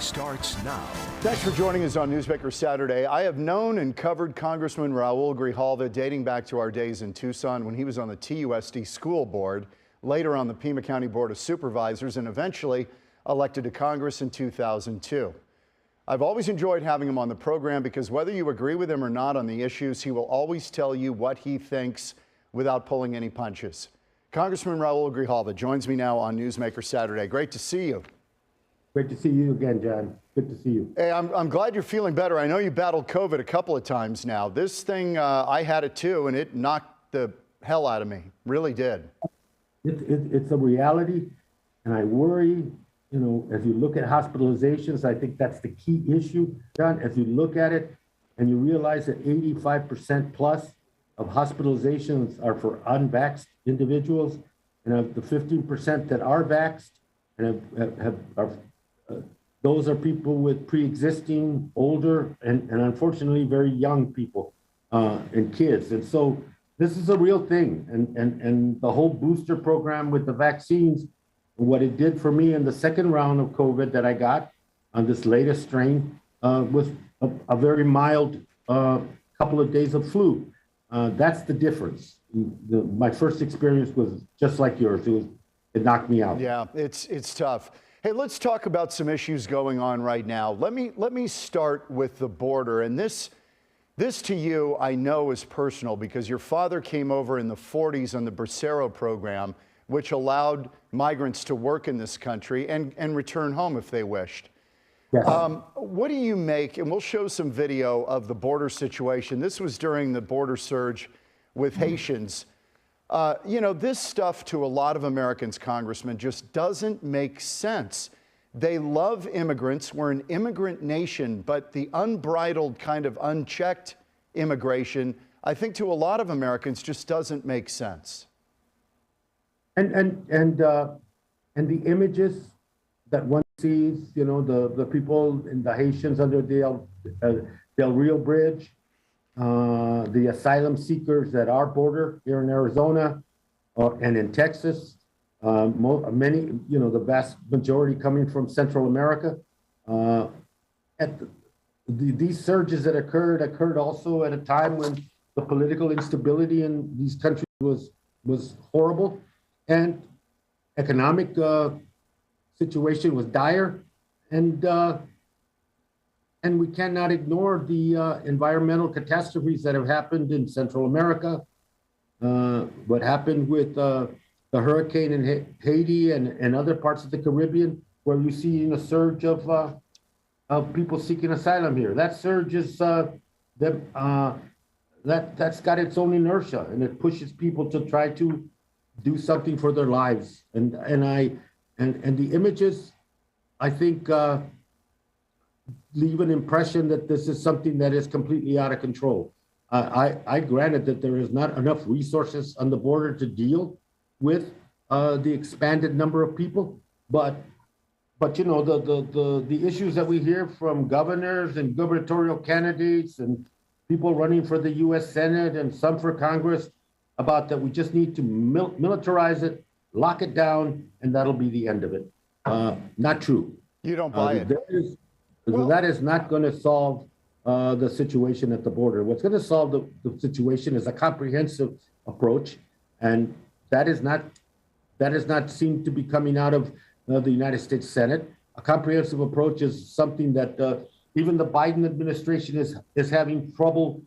starts now. Thanks for joining us on Newsmaker Saturday. I have known and covered Congressman Raúl Grijalva dating back to our days in Tucson when he was on the TUSD school board, later on the Pima County Board of Supervisors, and eventually elected to Congress in 2002. I've always enjoyed having him on the program because whether you agree with him or not on the issues, he will always tell you what he thinks without pulling any punches. Congressman Raúl Grijalva joins me now on Newsmaker Saturday. Great to see you. Great to see you again, John. Good to see you. Hey, I'm glad you're feeling better. I know you battled COVID a couple of times now. This thing, I had it too, and it knocked the hell out of me. Really did. It's a reality, and I worry, you know, as you look at hospitalizations, I think that's the key issue, John. As you look at it and you realize that 85% plus of hospitalizations are for unvaxxed individuals, and of the 15% that are vaxxed, and those are people with pre-existing, older, and unfortunately very young people and kids. And so this is a real thing. And the whole booster program with the vaccines, what it did for me in the second round of COVID that I got on this latest strain was a very mild couple of days of flu. That's the difference. My first experience was just like yours. It knocked me out. Yeah, it's tough. Hey, let's talk about some issues going on right now. Let me start with the border. And this to you, I know, is personal because your father came over in the 40s on the Bracero program, which allowed migrants to work in this country and return home if they wished. Yes. What do you make, and we'll show some video of the border situation. This was during the border surge with Haitians. You know, this stuff to a lot of Americans, Congressman, just doesn't make sense. They love immigrants. We're an immigrant nation, but the unbridled kind of unchecked immigration, I think to a lot of Americans just doesn't make sense. And the images that one sees, you know, the people in the Haitians under the Del Rio Bridge, the asylum seekers at our border here in Arizona and in Texas, many, you know, the vast majority coming from Central America. These surges that occurred also at a time when the political instability in these countries was horrible, and economic situation was dire, and we cannot ignore the environmental catastrophes that have happened in Central America. What happened with the hurricane in Haiti and other parts of the Caribbean, where you see a surge of people seeking asylum here. That surge is that's got its own inertia, and it pushes people to try to do something for their lives. And the images, I think, leave an impression that this is something that is completely out of control. I granted that there is not enough resources on the border to deal with the expanded number of people, but you know, the issues that we hear from governors and gubernatorial candidates and people running for the U.S. Senate and some for Congress about that we just need to militarize it, lock it down, and that'll be the end of it. Not true. You don't buy it. That is not going to solve the situation at the border. What's going to solve the situation is a comprehensive approach, and that is not seem to be coming out of the United States Senate. A comprehensive approach is something that even the Biden administration is having trouble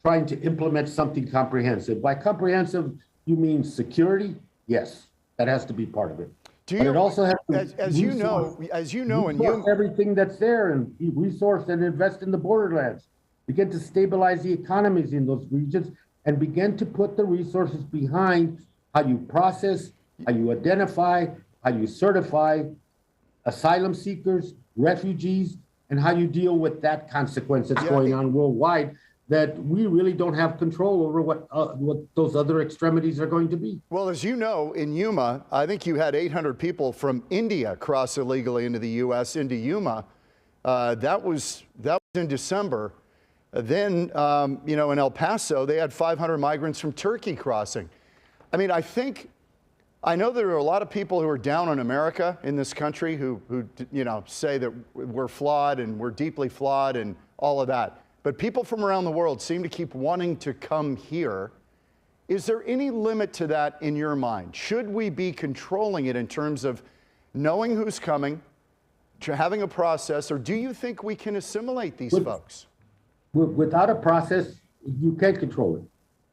trying to implement something comprehensive. By comprehensive, you mean security? Yes, that has to be part of it. But it also has to as you know, and everything that's there and resource and invest in the borderlands, begin to stabilize the economies in those regions, and begin to put the resources behind how you process, how you identify, how you certify asylum seekers, refugees, and how you deal with that consequence that's going on worldwide, that we really don't have control over what those other extremities are going to be. Well, as you know, in Yuma, I think you had 800 people from India cross illegally into the U.S., into Yuma. That was in December. Then, you know, in El Paso, they had 500 migrants from Turkey crossing. I mean, I think I know there are a lot of people who are down on America in this country who say that we're flawed and we're deeply flawed and all of that. But people from around the world seem to keep wanting to come here. Is there any limit to that in your mind? Should we be controlling it in terms of knowing who's coming, having a process, or do you think we can assimilate these folks? Without a process, you can't control it.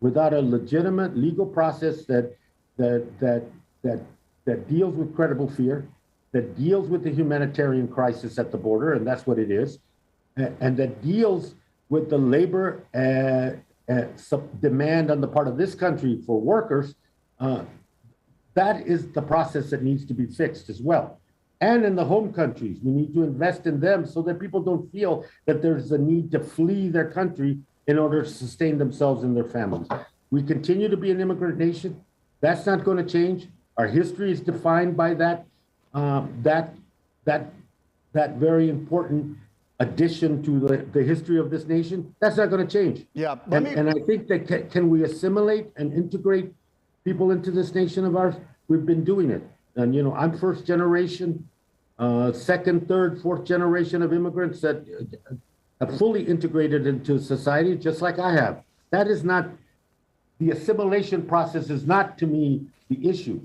Without a legitimate legal process that deals with credible fear, that deals with the humanitarian crisis at the border, and that's what it is, and that deals with the labor demand on the part of this country for workers, that is the process that needs to be fixed as well. And in the home countries, we need to invest in them so that people don't feel that there's a need to flee their country in order to sustain themselves and their families. We continue to be an immigrant nation. That's not going to change. Our history is defined by that very important addition to the history of this nation. That's not going to change. Yeah, and I think that can we assimilate and integrate people into this nation of ours? We've been doing it. And, I'm first generation, second, third, fourth generation of immigrants that have fully integrated into society, just like I have. That is not, the assimilation process is not, to me, the issue.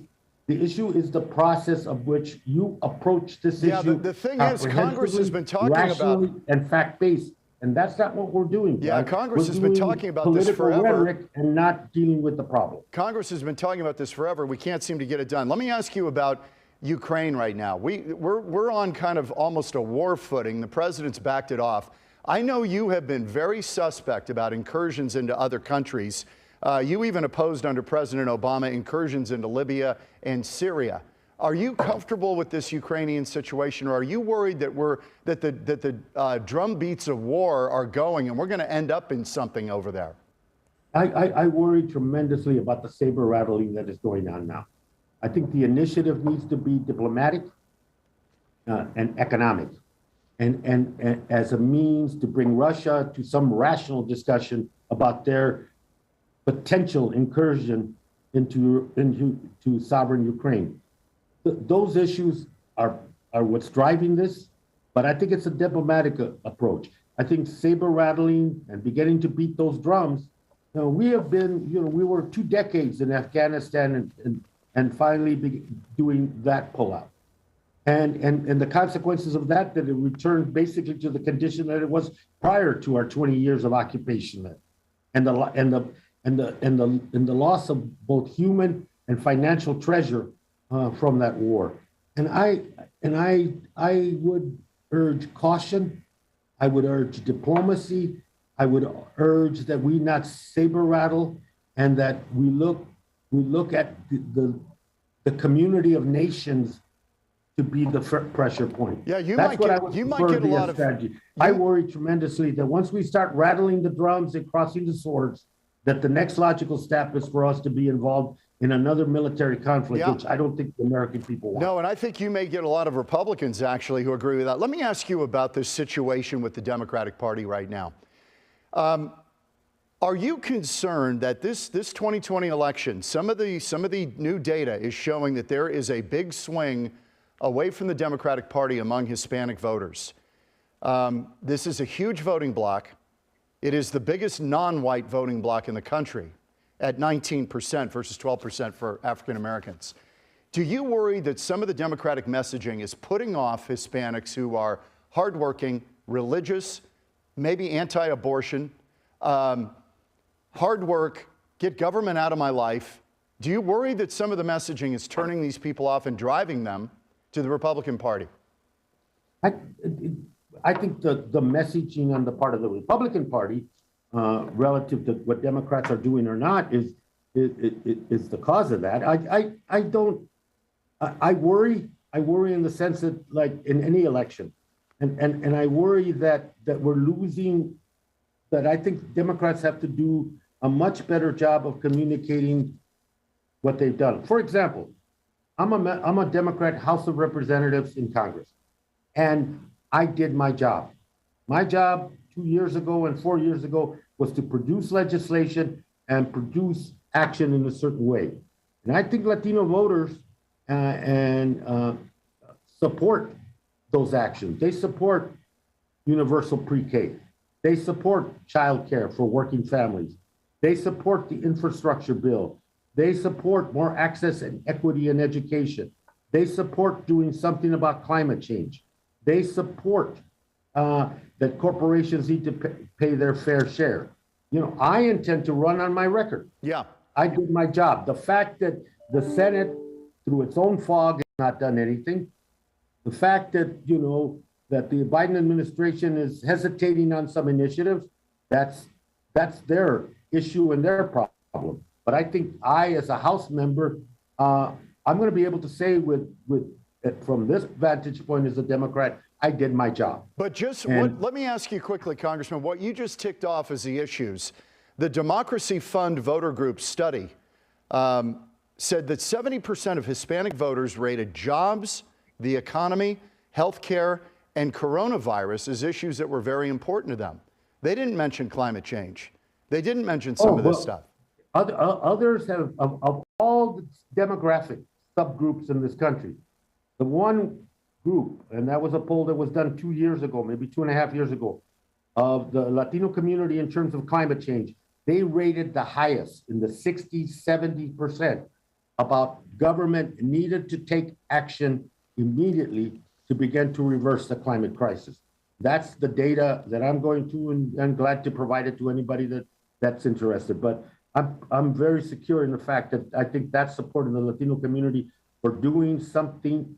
The issue is the process of which you approach this issue. Yeah, the thing is, Congress has been talking about and fact-based, and that's not what we're doing. Yeah, Congress has been talking about this forever. Rhetoric and not dealing with the problem. Congress has been talking about this forever. We can't seem to get it done. Let me ask you about Ukraine right now. We're on kind of almost a war footing. The president's backed it off. I know you have been very suspect about incursions into other countries. You even opposed under President Obama incursions into Libya and Syria. Are you comfortable with this Ukrainian situation, or are you worried that the drum beats of war are going and we're going to end up in something over there? I worry tremendously about the saber rattling that is going on now. I think the initiative needs to be diplomatic and economic, and as a means to bring Russia to some rational discussion about their potential incursion into sovereign Ukraine. Those issues are what's driving this, but I think it's a diplomatic approach. I think saber rattling and beginning to beat those drums. We have been, we were 2 decades in Afghanistan and finally doing that pullout. And the consequences of that it returned basically to the condition that it was prior to our 20 years of occupation there. And the loss of both human and financial treasure from that war. And I would urge caution. I would urge diplomacy. I would urge that we not saber rattle, and that we look at the community of nations to be the pressure point. Yeah, you might get a lot of strategy. I worry tremendously that once we start rattling the drums and crossing the swords, that the next logical step is for us to be involved in another military conflict, which I don't think the American people want. No, and I think you may get a lot of Republicans actually who agree with that. Let me ask you about this situation with the Democratic Party right now. Are you concerned that this 2020 election, some of the new data is showing that there is a big swing away from the Democratic Party among Hispanic voters? This is a huge voting bloc. It is the biggest non-white voting bloc in the country at 19% versus 12% for African Americans. Do you worry that some of the Democratic messaging is putting off Hispanics who are hardworking, religious, maybe anti-abortion, hard work, get government out of my life? Do you worry that some of the messaging is turning these people off and driving them to the Republican Party? I think the messaging on the part of the Republican Party relative to what Democrats are doing or not is the cause of that. I worry in the sense that, like in any election, and I worry that we're losing, that I think Democrats have to do a much better job of communicating what they've done. For example, I'm a Democrat House of Representatives in Congress, and I did my job. My job 2 years ago and 4 years ago was to produce legislation and produce action in a certain way. And I think Latino voters support those actions. They support universal pre-K. They support childcare for working families. They support the infrastructure bill. They support more access and equity in education. They support doing something about climate change. They support that corporations need to pay their fair share. You know, I intend to run on my record. Yeah. I did my job. The fact that the Senate, through its own fog, has not done anything, the fact that, you know, that the Biden administration is hesitating on some initiatives, that's their issue and their problem. But I think as a House member, I'm going to be able to say from this vantage point as a Democrat, I did my job. But let me ask you quickly, Congressman, what you just ticked off as the issues. The Democracy Fund voter group study said that 70% of Hispanic voters rated jobs, the economy, health care, and coronavirus as issues that were very important to them. They didn't mention climate change. They didn't mention some of this stuff. Others have, of all the demographic subgroups in this country, the one group, and that was a poll that was done 2 years ago, maybe 2.5 years ago, of the Latino community in terms of climate change, they rated the highest in the 60, 70% about government needed to take action immediately to begin to reverse the climate crisis. That's the data that I'm going to, and I'm glad to provide it to anybody that's interested. But I'm very secure in the fact that I think that support in the Latino community for doing something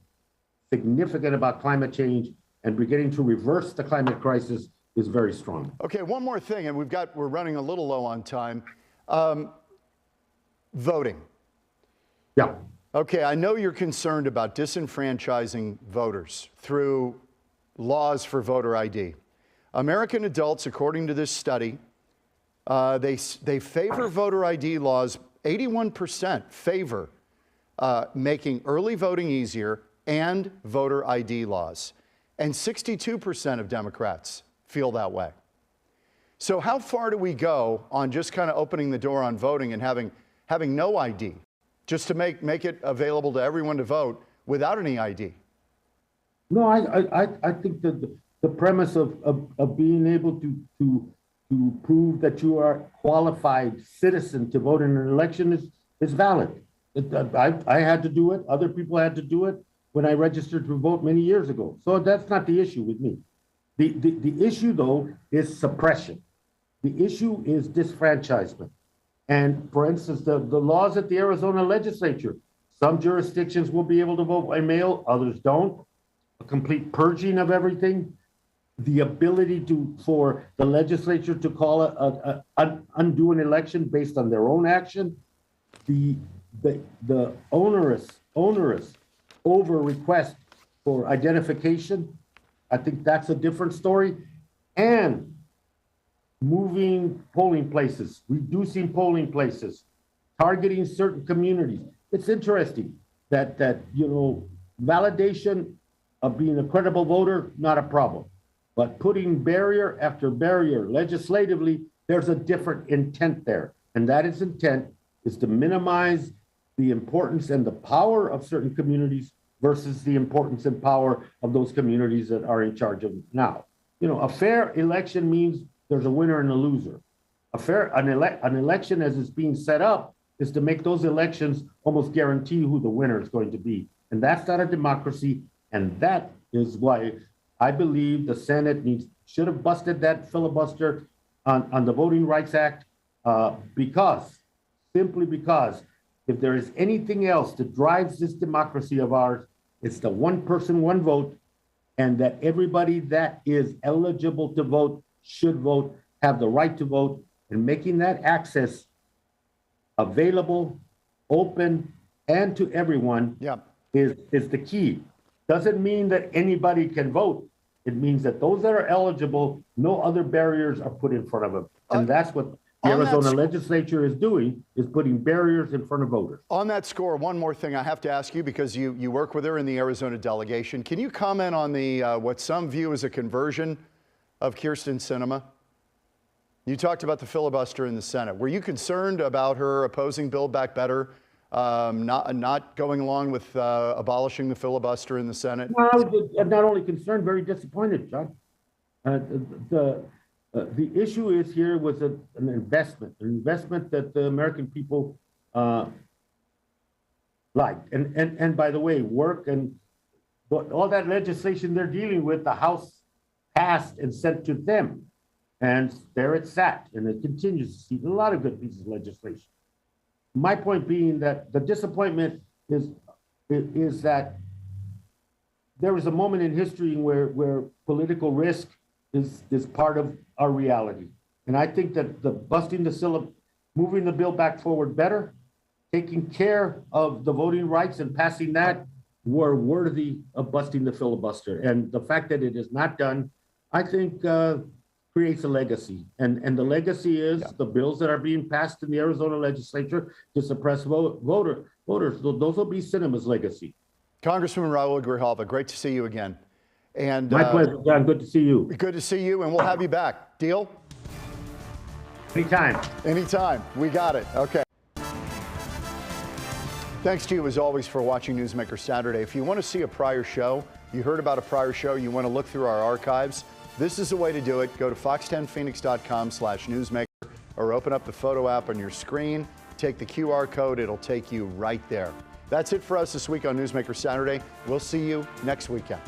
significant about climate change and beginning to reverse the climate crisis is very strong. Okay, one more thing, and we're running a little low on time. Voting. Yeah. Okay, I know you're concerned about disenfranchising voters through laws for voter ID. American adults, according to this study, they favor voter ID laws. 81% favor making early voting easier and voter ID laws. And 62% of Democrats feel that way. So how far do we go on just kind of opening the door on voting and having no ID, just to make it available to everyone to vote without any ID? No, I think that the premise of being able to prove that you are a qualified citizen to vote in an election is valid. I had to do it. Other people had to do it when I registered to vote many years ago. So that's not the issue with me. The issue, though, is suppression. The issue is disfranchisement. And for instance, the laws at the Arizona legislature, some jurisdictions will be able to vote by mail, others don't. A complete purging of everything. The ability for the legislature to call undo an election based on their own action. The onerous over request for identification. I think that's a different story. And moving polling places, reducing polling places, targeting certain communities. It's interesting that validation of being a credible voter, not a problem. But putting barrier after barrier legislatively, there's a different intent there. And that intent is to minimize the importance and the power of certain communities versus the importance and power of those communities that are in charge of now. A fair election means there's a winner and a loser. An election as it's being set up is to make those elections almost guarantee who the winner is going to be. And that's not a democracy. And that is why I believe the Senate should have busted that filibuster on the Voting Rights Act simply because if there is anything else that drives this democracy of ours, it's the one person, one vote, and that everybody that is eligible to vote should vote, have the right to vote, and making that access available, open, and to everyone is the key. Doesn't mean that anybody can vote. It means that those that are eligible, no other barriers are put in front of them. And that's what the Arizona legislature is doing, is putting barriers in front of voters. On that score, one more thing I have to ask you, because you work with her in the Arizona delegation. Can you comment on the what some view as a conversion of Kyrsten Sinema? You talked about the filibuster in the Senate. Were you concerned about her opposing Build Back Better not going along with abolishing the filibuster in the Senate? No, I was not only concerned, very disappointed, John. The issue is here was an investment that the American people liked. And by the way, work and all that legislation they're dealing with, the House passed and sent to them. And there it sat, and it continues to see a lot of good pieces of legislation. My point being that the disappointment is that there was a moment in history where political risk is part of our reality. And I think that moving the bill back forward better, taking care of the voting rights and passing that were worthy of busting the filibuster. And the fact that it is not done, I think creates a legacy. And the legacy is the bills that are being passed in the Arizona legislature to suppress voters. Those will be Sinema's legacy. Congressman Raúl Grijalva, great to see you again. And my pleasure, John. Good to see you. Good to see you, and we'll have you back. Deal? Anytime. Anytime. We got it. Okay. Thanks to you, as always, for watching Newsmaker Saturday. If you want to see a prior show, you heard about a prior show, you want to look through our archives, this is the way to do it. Go to fox10phoenix.com/newsmaker or open up the photo app on your screen. Take the QR code. It'll take you right there. That's it for us this week on Newsmaker Saturday. We'll see you next weekend.